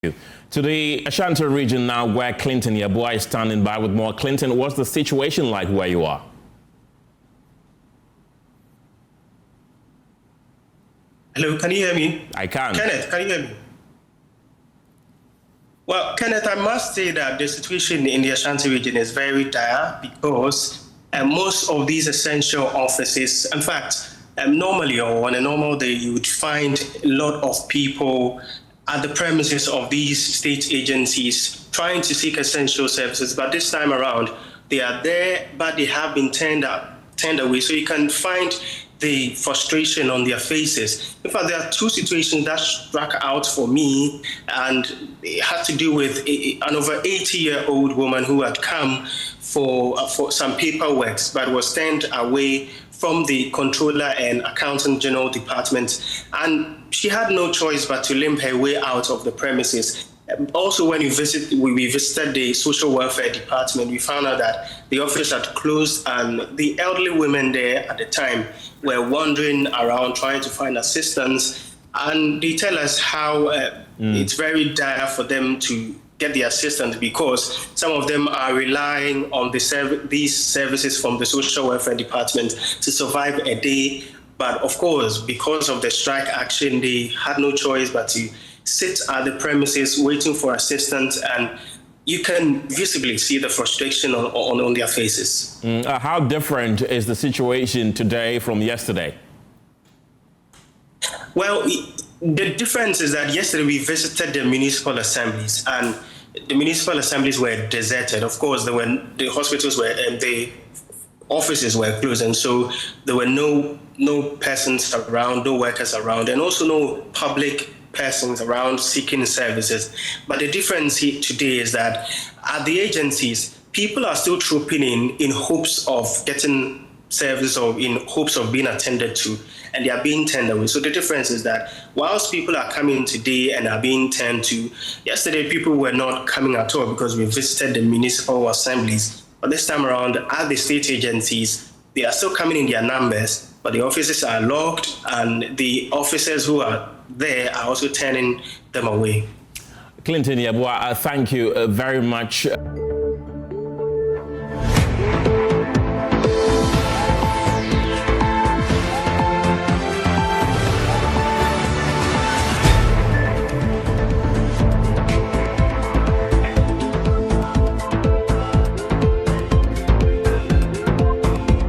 To the Ashanti region now, where Clinton Yeboah is standing by with more. Clinton, what's the situation like where you are? Hello, can you hear me? I can. Kenneth, can you hear me? Well, Kenneth, I must say that the situation in the Ashanti region is very dire because most of these essential offices, in fact, normally or on a normal day, you would find a lot of people at the premises of these state agencies trying to seek essential services. But this time around, they are there, but they have been turned away. So you can find the frustration on their faces. In fact, there are two situations that struck out for me, and it had to do with an over 80-year-old woman who had come for some paperwork, but was turned away from the Controller and Accountant General Department, and she had no choice but to limp her way out of the premises. Also, when we visited the Social Welfare Department, we found out that the office had closed, and the elderly women there at the time were wandering around trying to find assistance. And they tell us how it's very dire for them to get the assistance because some of them are relying on these services from the Social Welfare Department to survive a day. But of course, because of the strike action, they had no choice but to sit at the premises waiting for assistance, and you can visibly see the frustration on their faces. How different is the situation today from yesterday? Well, the difference is that yesterday we visited the municipal assemblies, and the municipal assemblies were deserted. Of course, the hospitals were the offices were closed, and so there were no persons around, no workers around, and also no public persons around seeking services. But the difference here today is that at the agencies, people are still trooping in hopes of getting service or in hopes of being attended to, and they are being turned away. So the difference is that whilst people are coming today and are being turned to, yesterday people were not coming at all because we visited the municipal assemblies. But this time around, at the state agencies, they are still coming in their numbers, but the offices are locked, and the officers who are there are also turning them away. Clinton Yeboah, thank you very much.